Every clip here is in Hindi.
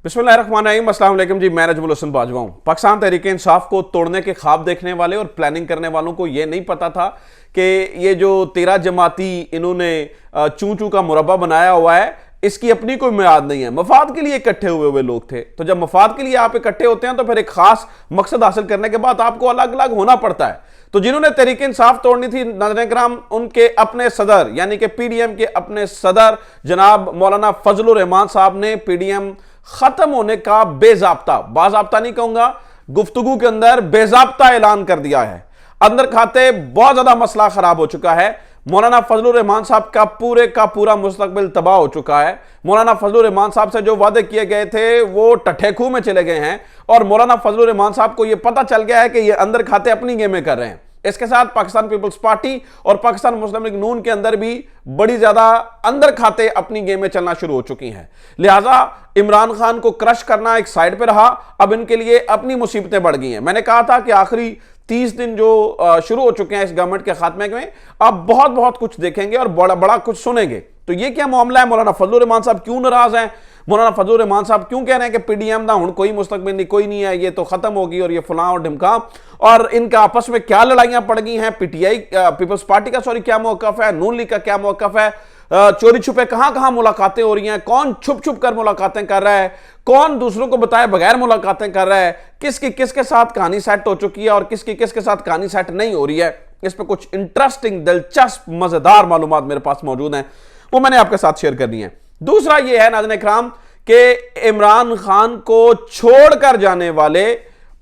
बिस्मिल्लाहिर्रहमानिर्रहीम, अस्सलाम वालेकुम जी। मैं नजमुल हसन बाजवा हूं। पाकिस्तान तहरीक इंसाफ को तोड़ने के ख्वाब देखने वाले और प्लानिंग करने वालों को यह नहीं पता था कि ये जो 13 जमाती इन्होंने चू चू का मुरब्बा बनाया हुआ है, इसकी अपनी कोई मियाद नहीं है। मफाद के लिए इकट्ठे हुए लोग थे। तो जब मफाद के लिए आप इकट्ठे होते हैं तो फिर एक खास मकसद हासिल करने के बाद आपको अलग अलग होना पड़ता है। तो जिन्होंने तहरीक इंसाफ तोड़नी थी, नाज़रीन किराम, उनके अपने सदर यानी कि पीडीएम के अपने सदर जनाब मौलाना फजलुर रहमान साहब ने पीडीएम खत्म होने का बेजाब्ता, बाजाब्ता नहीं कहूंगा, गुफ्तगू के अंदर बेजाब्ता ऐलान कर दिया है। अंदर खाते बहुत ज्यादा मसला खराब हो चुका है। मौलाना फजलुर रहमान साहब का पूरा मुस्तकबिल तबाह हो चुका है। मौलाना फजलुर रहमान साहब से जो वादे किए गए थे वो टठेखू में चले गए हैं और मौलाना फजलुर रहमान साहब को यह पता चल गया है कि ये अंदर खाते अपनी गेमें कर रहे हैं। इसके साथ पाकिस्तान पीपल्स पार्टी और पाकिस्तान मुस्लिम लीग नून के अंदर भी बड़ी ज्यादा अंदर खाते अपनी गेमें चलना शुरू हो चुकी हैं। लिहाजा इमरान खान को क्रश करना एक साइड पे रहा, अब इनके लिए अपनी मुसीबतें बढ़ गई हैं। मैंने कहा था कि आखिरी 30 दिन जो शुरू हो चुके हैं इस गवर्नमेंट के खात्मे में, अब बहुत बहुत कुछ देखेंगे और बड़ा बड़ा कुछ सुनेंगे। तो ये क्या मामला है? मौलाना फजलुर रहमान साहब क्यों नाराज हैं? मौलाना फजलुर रहमान साहब क्यों कह रहे हैं कि पीडीएम ना हुण कोई मुस्तकबिल नहीं, कोई नहीं है, ये तो खत्म होगी और ये फलां और ढिमका, और इनका आपस में क्या लड़ाइयां पड़ गई हैं? पीटीआई पीपल्स पार्टी का क्या मौकफ है, नून लीग का क्या मौकफ है, चोरी छुपे कहां कहां मुलाकातें हो रही हैं, कौन छुप छुप कर मुलाकातें कर रहा है, कौन दूसरों को बताए बगैर मुलाकातें कर रहा है, किसकी किसके साथ कहानी सेट हो चुकी है और किसकी किसके साथ कहानी सेट नहीं हो रही है। इस पर कुछ इंटरेस्टिंग, दिलचस्प, मजेदार मालूमात मेरे पास मौजूद हैं, वो मैंने आपके साथ शेयर करनी है। दूसरा यह है नाज़रीन इकराम कि इमरान खान को छोड़कर जाने वाले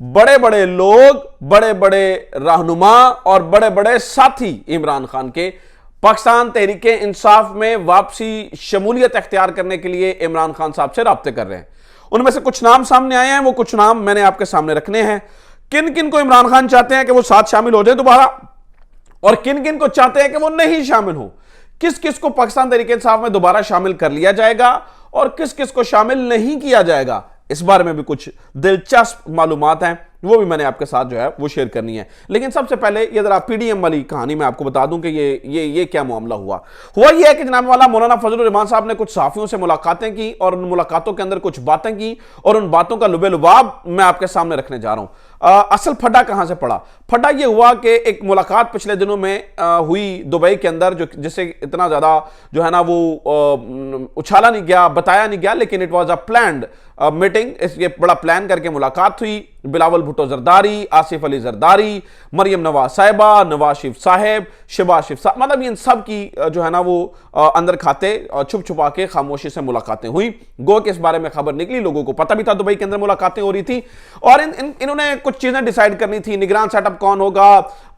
बड़े बड़े लोग, बड़े बड़े रहनुमा और बड़े बड़े साथी इमरान खान के पाकिस्तान तहरीक इंसाफ में वापसी शमूलियत अख्तियार करने के लिए इमरान खान साहब से राब्ते कर रहे हैं। उनमें से कुछ नाम सामने आए हैं, वो कुछ नाम मैंने आपके सामने रखने हैं। किन किन को इमरान खान चाहते हैं कि वो साथ शामिल हो जाए दोबारा, और किन किन को चाहते हैं कि वो नहीं शामिल हो, किस किस को पाकिस्तान तहरीक इंसाफ में दोबारा शामिल कर लिया जाएगा और किस किस को शामिल नहीं किया जाएगा, इस बारे में भी कुछ दिलचस्प मालूमात हैं, वो भी मैंने आपके साथ जो है वो शेयर करनी है। लेकिन सबसे पहले ये जरा पीडीएम वाली कहानी मैं आपको बता दूं कि ये क्या मामला हुआ ये है कि जनाब वाला मौलाना फजलुर रहमान साहब ने कुछ सहाफियों से मुलाकातें की और उन मुलाकातों के अंदर कुछ बातें की और उन बातों का लुबे-लुबाब मैं आपके सामने रखने जा रहा हूं। असल फड्डा कहां से पड़ा? फड्डा ये हुआ कि एक मुलाकात पिछले दिनों में हुई दुबई के अंदर, जो जिससे इतना ज्यादा जो है ना वो उछाला नहीं गया, बताया नहीं गया, लेकिन it was a planned meeting. इसके बड़ा प्लान करके मुलाकात हुई। बिलावल भुट्टो जरदारी, आसिफ अली जरदारी, मरियम नवाज साहिबा, नवाज शरीफ साहेब, शहबाज शरीफ साहब, मतलब इन सब की जो है ना वो अंदर खाते छुप छुपा के खामोशी से मुलाकातें हुई। गो के इस बारे में खबर निकली, लोगों को पता भी था दुबई के अंदर मुलाकातें हो रही थी और इन्होंने कुछ चीजें डिसाइड करनी थी। निगरान सेटअप कौन होगा,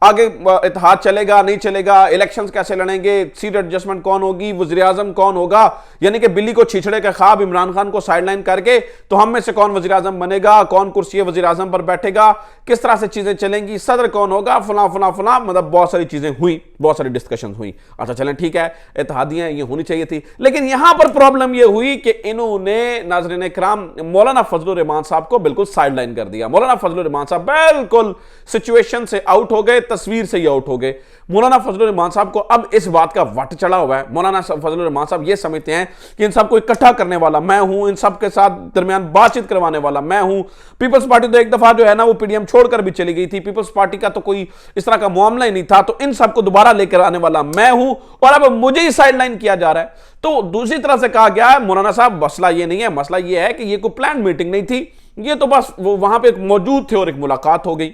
आगे इत्तेहाद चलेगा नहीं चलेगा, इलेक्शंस कैसे लड़ेंगे, सीट एडजस्टमेंट कौन होगी, वज़ीर आज़म कौन होगा, यानी कि बिल्ली को छिछड़े का ख्वाब इमरान खान को साइडलाइन करके तो हम में से कौन वज़ीर आज़म बनेगा, कौन कुर्सी वज़ीर आज़म पर बैठेगा, किस तरह से चीजें चलेंगी, सदर कौन होगा, फला फला फला, मतलब बहुत सारी चीजें हुई, बहुत सारी डिस्कशन हुई। अच्छा चलें ठीक है, इत्तेहादियां ये होनी चाहिए थी, लेकिन यहां पर प्रॉब्लम ये हुई कि इन्होंने नाज़रीन इकराम मौलाना फजलुर रहमान साहब को बिल्कुल साइडलाइन कर दिया। मौलाना फजलुर रहमान साहब बिल्कुल सिचुएशन से आउट हो गए, तस्वीर से ही आउट हो गए। मौलाना फजलुर रहमान साहब को अब इस बात का वट चढ़ा हुआ है। मौलाना फजलुर रहमान साहब ये समझते हैं कि इन सबको इकट्ठा करने वाला मैं हूं, इन सब के साथ दरमियान बातचीत करवाने वाला मैं हूं। पीपल्स पार्टी तो एक दफा जो है ना वो पीडीएम छोड़कर भी चली गई थी, पीपल्स पार्टी का तो कोई इस तरह का मामला ही नहीं था, तो इन सबको दोबारा लेकर आने वाला मैं हूं और अब मुझे ही साइडलाइन किया जा रहा है। तो दूसरी तरह से कहा गया है मौलाना साहब मसला ये नहीं है, मसला ये है कि ये कोई प्लान मीटिंग नहीं थी, ये तो बस वो वहां पे मौजूद थे और एक मुलाकात हो गई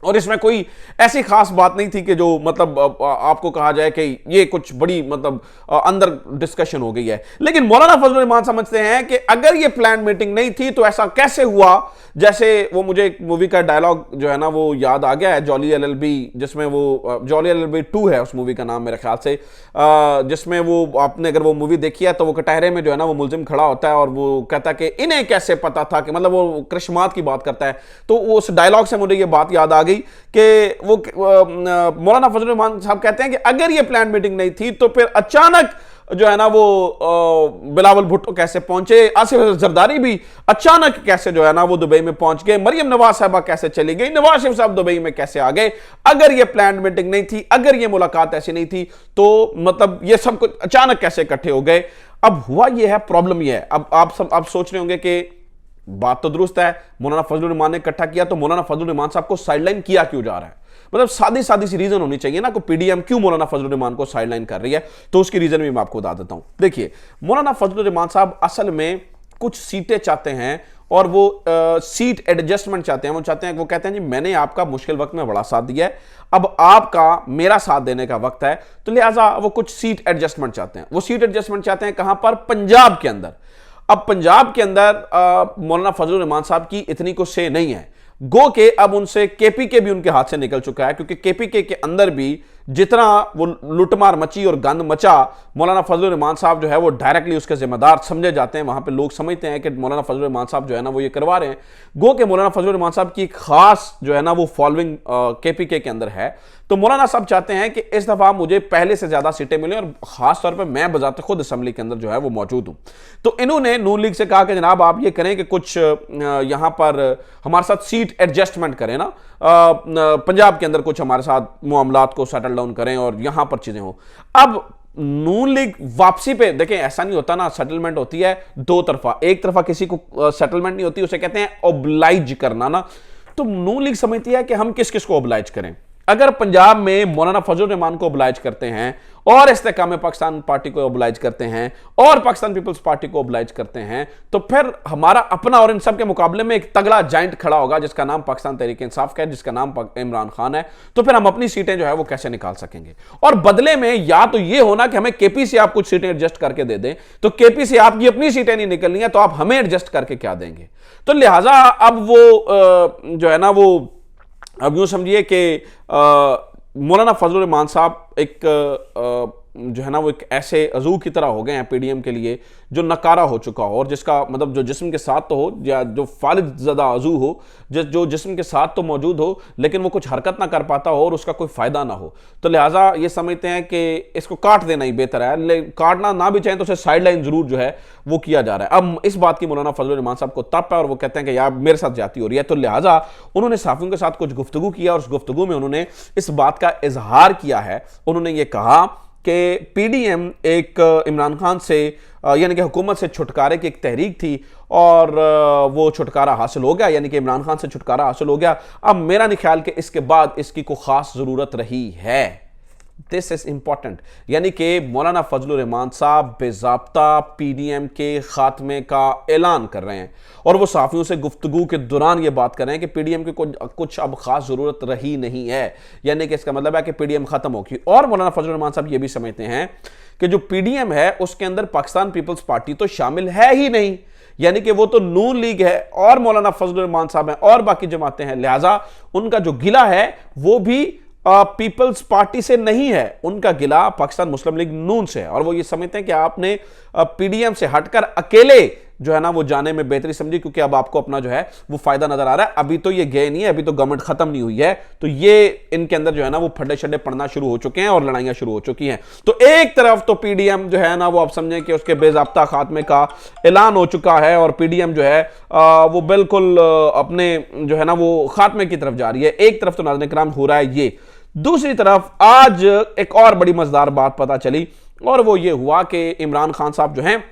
और इसमें कोई ऐसी खास बात नहीं थी कि जो मतलब आपको कहा जाए कि ये कुछ बड़ी मतलब अंदर डिस्कशन हो गई है। लेकिन मौलाना फजलुर रहमान समझते हैं कि अगर ये प्लान मीटिंग नहीं थी तो ऐसा कैसे हुआ, जैसे वो मुझे एक मूवी का डायलॉग जो है ना वो याद आ गया है, जॉली एलएलबी, जिसमें वो जॉली एलएलबी 2 है उस मूवी का नाम मेरे ख्याल से, जिसमें वो आपने अगर वो मूवी देखी है तो वो कटहरे में जो है ना वो मुलजिम खड़ा होता है और वो कहता है कि इन्हें कैसे पता था, कि मतलब वो कृष्मात की बात करता है। तो उस डायलॉग से मुझे ये बात याद आ गई कि वो मौलाना फजलुर रहमान साहब कहते हैं कि अगर ये प्लान मीटिंग नहीं थी तो फिर अचानक जो है ना वो बिलावल भुट्टो कैसे पहुंचे, आसिफ जरदारी भी अचानक कैसे जो है ना वो दुबई में पहुंच गए, मरियम नवाज साहबा कैसे चली गई, नवाज शरीफ साहब दुबई में कैसे आ गए। अगर ये प्लान मीटिंग नहीं थी, अगर ये मुलाकात ऐसी नहीं थी तो मतलब ये सब कुछ अचानक कैसे इकट्ठे हो गए। अब हुआ ये है, प्रॉब्लम ये है, अब आप सोच रहे होंगे कि बात तो दुरुस्त है, मौलाना फजलुर रहमान ने इकट्ठा किया, तो मौलाना फजलुर रहमान साहब को साइडलाइन किया क्यों जा रहा है? मतलब सादी सादी सी रीजन होनी चाहिए ना, को पीडीएम क्यों मौलाना फजलुर रहमान को साइडलाइन कर रही है, तो उसकी रीजन भी मैं आपको बता देता हूं। देखिए, मौलाना फजलुर रहमान साहब असल में कुछ सीटें चाहते हैं और वो सीट एडजस्टमेंट चाहते हैं। वो चाहते हैं, वो कहते हैं जी मैंने आपका मुश्किल वक्त में बड़ा साथ दिया है, अब आपका मेरा साथ देने का वक्त है, तो लिहाजा वो कुछ सीट एडजस्टमेंट चाहते हैं। वो सीट एडजस्टमेंट चाहते हैं कहां पर? पंजाब के अंदर। अब पंजाब के अंदर मौलाना फजलुर रहमान साहब की इतनी को से नहीं है, गो के अब उनसे केपीके भी उनके हाथ से निकल चुका है, क्योंकि केपीके के अंदर भी जितना वो लुटमार मची और गंद मचा, मौलाना फजलुर रहमान साहब जो है वो डायरेक्टली उसके जिम्मेदार समझे जाते हैं। वहां पे लोग समझते हैं कि मौलाना फजलुर रहमान साहब जो है ना वो ये करवा रहे हैं। गो के मौलाना फजलुर रहमान साहब की खास जो है ना वो फॉलोइंग केपीके के अंदर है। तो मौलाना साहब चाहते हैं कि इस दफा मुझे पहले से ज्यादा सीटें मिलें और खास तौर पर मैं बजाते खुद असेंबली के अंदर जो है वो मौजूद हूं। तो इन्होंने नून लीग से कहा कि जनाब आप ये करें कि कुछ यहां पर हमारे साथ सीट एडजस्टमेंट करें ना, पंजाब के अंदर कुछ हमारे साथ मामलात को सेटल डाउन करें और यहां पर चीजें हो। अब नून लीग वापसी पे देखें, ऐसा नहीं होता ना, सेटलमेंट होती है दो तरफा, एक तरफा किसी को सेटलमेंट नहीं होती, उसे कहते हैं ओब्लाइज करना ना। तो नून लीग समझती है कि हम किस किस को ओब्लाइज करें। अगर पंजाब में मौलाना फजलुर रहमान को ओब्लाइज करते हैं और इस्तेकाम पाकिस्तान पार्टी को ओब्लाइज करते हैं और पाकिस्तान पीपल्स पार्टी को ओब्लाइज करते हैं, तो फिर हमारा अपना और इन सब के मुकाबले में एक तगड़ा जाइंट खड़ा होगा जिसका नाम पाकिस्तान तहरीक इंसाफ का है, जिसका नाम इमरान खान है। तो फिर हम अपनी सीटें जो है वो कैसे निकाल सकेंगे? और बदले में या तो ये होना कि हमें केपी से आप कुछ सीटें एडजस्ट करके दे दें, तो केपी से आपकी अपनी सीटें नहीं निकलनी है, तो आप हमें एडजस्ट करके क्या देंगे? तो लिहाजा अब वो जो है ना वो अब यूं समझिए कि मौलाना फजलुर रहमान साहब एक जो है ना वो एक ऐसे अजू की तरह हो गए हैं पीडीएम के लिए, जो नकारा हो चुका हो और जिसका मतलब जो जिस्म के साथ तो हो या जो फालिद ज़दा अजू हो, जो जिस्म के साथ तो मौजूद हो लेकिन वो कुछ हरकत ना कर पाता हो और उसका कोई फ़ायदा ना हो। तो लिहाजा ये समझते हैं कि इसको काट देना ही बेहतर है, काटना ना भी चाहें तो उसे साइड लाइन ज़रूर जो है वो किया जा रहा है। अब इस बात की मौलाना फजलुर रहमान साहब को तप है और वो कहते हैं कि यार मेरे साथ ज्यादती हो रही है। तो लिहाजा उन्होंने सहाफ़ियों के साथ कुछ गुफ्तगू किया और उस गुफ्तगू में उन्होंने इस बात का इजहार किया है। उन्होंने ये कहा कि पीडीएम एक इमरान खान से यानी कि हुकूमत से छुटकारे की एक तहरीक थी और वो छुटकारा हासिल हो गया, यानी कि इमरान खान से छुटकारा हासिल हो गया। अब मेरा नहीं ख्याल कि इसके बाद इसकी कोई खास ज़रूरत रही है। दिस इज इंपॉर्टेंट, यानी कि मौलाना फजलुर रहमान साहब बेज़ाब्ता पीडीएम के खात्मे का ऐलान कर रहे हैं और वो सहाफ़ियों से गुफ्तगू के दौरान ये बात कर रहे हैं कि पीडीएम की कुछ अब खास ज़रूरत रही नहीं है, यानी कि इसका मतलब है कि पीडीएम ख़त्म होगी। और मौलाना फजलुर रहमान साहब ये भी समझते हैं कि जो पीडीएम है उसके अंदर पाकिस्तान पीपल्स पार्टी तो शामिल है ही नहीं, यानी कि वो तो नून लीग है और मौलाना फजलुर रहमान साहब हैं और बाकी जमातें हैं। लिहाजा उनका जो गिला है वो भी पीपल्स पार्टी से नहीं है, उनका गिला पाकिस्तान मुस्लिम लीग नून से है। और वो ये समझते हैं कि आपने पीडीएम से हटकर अकेले जो है ना वो जाने में बेहतरी समझी, क्योंकि अब आपको अपना जो है वो फायदा नजर आ रहा है। अभी तो ये गए नहीं है, अभी तो गवर्नमेंट खत्म नहीं हुई है, तो ये इनके अंदर जो है ना वो फड्डे शड्डे पड़ना शुरू हो चुके हैं और लड़ाइयां शुरू हो चुकी हैं। तो एक तरफ तो पीडीएम जो है ना वो आप समझें कि उसके बेज़ाब्ता खात्मे का ऐलान हो चुका है और पीडीएम जो है वो बिल्कुल अपने जो है ना वो खात्मे की तरफ जा रही है। एक तरफ तो नाज़रीन किराम हो रहा है ये, दूसरी तरफ आज एक और बड़ी मजेदार बात पता चली और वो ये हुआ कि इमरान खान साहब जो हैं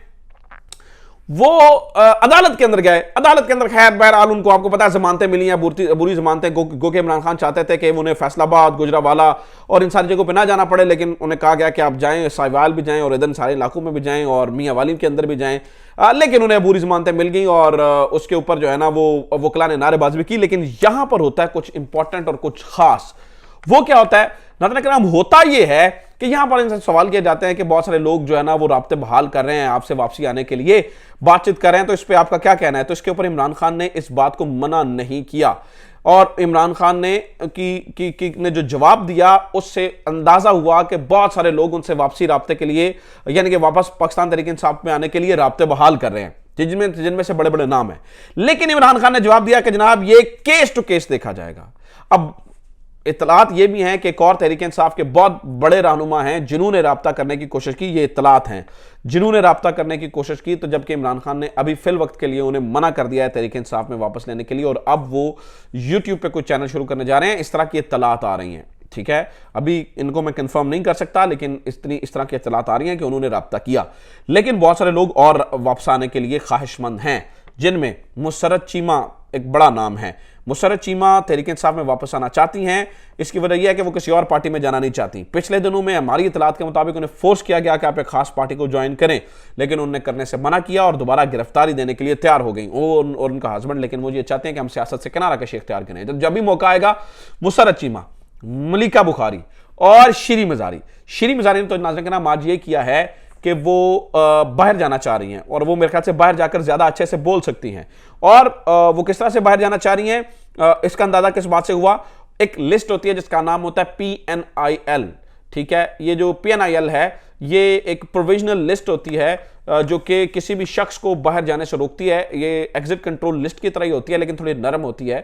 वो अदालत के अंदर गए। अदालत के अंदर खैर बहरहाल उनको आपको पता है जमानतें मिली हैं, बुरी जमानतें, गो के इमरान खान चाहते थे कि उन्हें फैसलाबाद, गुजरावाला और इन सारी जगहों पे ना जाना पड़े, लेकिन उन्हें कहा गया कि आप जाएं, साहिवाल भी जाएं और इधर सारे इलाकों में भी जाएं और मियां वाली के अंदर भी जाएं। लेकिन उन्हें बुरी जमानतें मिल गई और उसके ऊपर जो है ना वो वकला ने नारेबाजी भी की। लेकिन यहां पर होता है कुछ इंपॉर्टेंट और कुछ खास। वो क्या होता है नाज़रीन किराम? होता ये है कि यहां पर इनसे सवाल किए जाते हैं कि बहुत सारे लोग जो है ना वो राब्ते बहाल कर रहे हैं आपसे वापसी आने के लिए, बातचीत कर रहे हैं, तो इस पे आपका क्या कहना है? तो इसके ऊपर इमरान खान ने इस बात को मना नहीं किया और इमरान खान ने ने जो जवाब दिया उससे अंदाजा हुआ कि बहुत सारे लोग उनसे वापसी राब्ते के लिए यानी कि वापस पाकिस्तान तहरीक इंसाफ में आने के लिए राब्ते बहाल कर रहे हैं, जिनमें से बड़े बड़े नाम हैं। लेकिन इमरान खान ने जवाब दिया कि जनाब ये केस टू केस देखा जाएगा। अब इतलात ये भी हैं कि एक और तहरीक इंसाफ के बहुत बड़े रहनुमा हैं जिन्होंने राब्ता करने की कोशिश की, ये इतलात हैं जिन्होंने राब्ता करने की कोशिश की, तो जबकि इमरान खान ने अभी फिल वक्त के लिए उन्हें मना कर दिया है तहरीक इंसाफ में वापस लेने के लिए और अब वो यूट्यूब पे कोई चैनल शुरू करने जा रहे हैं। इस तरह की इतलात आ रही हैं। ठीक है, अभी इनको मैं कंफर्म नहीं कर सकता, लेकिन इस तरह की इत्तलात आ रही हैं कि उन्होंने राब्ता किया। लेकिन बहुत सारे लोग और वापस आने के लिए ख्वाहिशमंद हैं, जिनमें मुसर्रत चीमा एक बड़ा नाम है। मुसर्रत चीमा तहरीक इंसाफ में वापस आना चाहती हैं। इसकी वजह यह है कि वो किसी और पार्टी में जाना नहीं चाहती। पिछले दिनों में हमारी इतलात के मुताबिक उन्हें फोर्स किया गया कि आप एक खास पार्टी को ज्वाइन करें, लेकिन उन्होंने करने से मना किया और दोबारा गिरफ्तारी देने के लिए तैयार हो गई और उनका हस्बैंड। लेकिन वो ये चाहते हैं कि हम सियासत से किनारा कशी इख्तियार करें। तो जब भी मौका आएगा, मुसर्रत चीमा, मलिका बुखारी और शीरी मजारी ने तो नाज़रीन के नाम आज ये किया है कि वो बाहर जाना चाह रही हैं, और वो मेरे ख्याल से बाहर जाकर ज्यादा अच्छे से बोल सकती हैं। और वो किस तरह से बाहर जाना चाह रही हैं, इसका अंदाजा किस बात से हुआ। एक लिस्ट होती है जिसका नाम होता है PNIL, ठीक है। ये जो PNIL है, ये एक प्रोविजनल लिस्ट होती है जो कि किसी भी शख्स को बाहर जाने से रोकती है। ये एग्जिट कंट्रोल लिस्ट की तरह ही होती है, लेकिन थोड़ी नरम होती है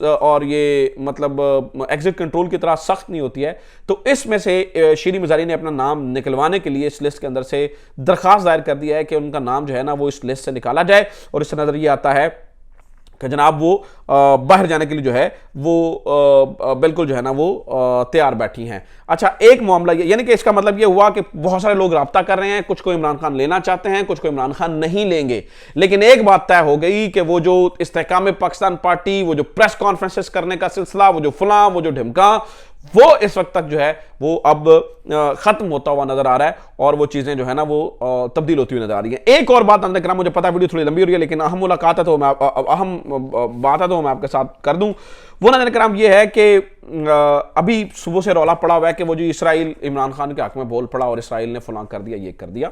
और ये मतलब एग्जिट कंट्रोल की तरह सख्त नहीं होती है। तो इसमें से शीरी मजारी ने अपना नाम निकलवाने के लिए इस लिस्ट के अंदर से दरखास्त दायर कर दिया है कि उनका नाम जो है ना वो इस लिस्ट से निकाला जाए। और इससे नजर ये आता है कि जनाब वो बाहर जाने के लिए जो है वो बिल्कुल जो है ना वो तैयार बैठी हैं। अच्छा, एक मामला ये, यानी कि इसका मतलब ये हुआ कि बहुत सारे लोग राब्ता कर रहे हैं, कुछ को इमरान खान लेना चाहते हैं, कुछ को इमरान खान नहीं लेंगे। लेकिन एक बात तय हो गई कि वो जो इस्तेहकाम पाकिस्तान पार्टी, वो जो प्रेस कॉन्फ्रेंसेस करने का सिलसिला, वो जो फलां, वो जो ढिमका, वो इस वक्त तक जो है वो अब खत्म होता हुआ नजर आ रहा है और वो चीजें जो है ना वो तब्दील होती हुई नजर आ रही है। एक और बात अंदर करना, मुझे पता है वीडियो थोड़ी लंबी हो रही है, लेकिन अहम मुलाकात है तो मैं अहम बात है तो मैं आपके साथ कर दूं। वो नजर कराम ये है कि अभी सुबह से रौला पड़ा हुआ है कि वो जो इसराइल इमरान खान के हक में बोल पड़ा और इसराइल ने फलां कर दिया, ये कर दिया।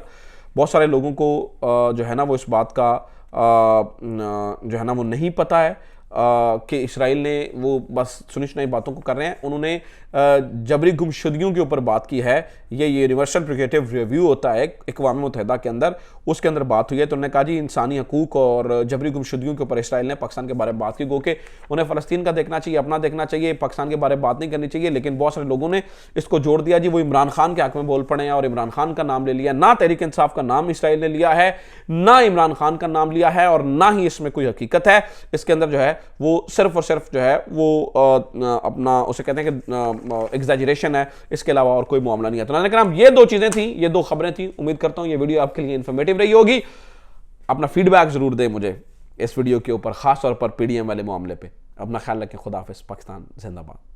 बहुत सारे लोगों को जो है ना वो इस बात का जो है ना वो नहीं पता है कि इसराइल ने वो बस सुनी सुनाई बातों को कर रहे हैं। उन्होंने जबरी गुमशुदगियों के ऊपर बात की है। ये यूनिवर्सल प्रिकेटिव रिव्यू होता है अक़वाम मुत्तहिदा के अंदर, उसके अंदर बात हुई है। तो उन्होंने कहा जी इंसानी हकूक और जबरी गुमशुदगियों के ऊपर इसराइल ने पाकिस्तान के बारे में बात की, गो कि उन्हें फ़लस्तीन का देखना चाहिए, अपना देखना चाहिए, पाकिस्तान के बारे में बात नहीं करनी चाहिए। लेकिन बहुत सारे लोगों ने इसको जोड़ दिया जी वो इमरान खान के हक में बोल पड़े हैं और इमरान खान का नाम ले लिया। ना तहरीक इंसाफ का नाम इसराइल ने लिया है, ना इमरान खान का नाम लिया है, और ना ही इसमें कोई हकीकत है। इसके अंदर जो है वो सिर्फ और सिर्फ जो है वो अपना उसे कहते हैं कि एग्जैजरेशन है, इसके अलावा और कोई मामला नहीं है। तो नाज़रीन, ये दो चीजें थी, ये दो खबरें थी। उम्मीद करता हूं ये वीडियो आपके लिए इंफॉर्मेटिव रही होगी। अपना फीडबैक जरूर दें मुझे इस वीडियो के ऊपर, खास तौर पर PDM वाले मामले पे। अपना ख्याल रखें। खुदा हाफिज़। पाकिस्तान जिंदाबाद।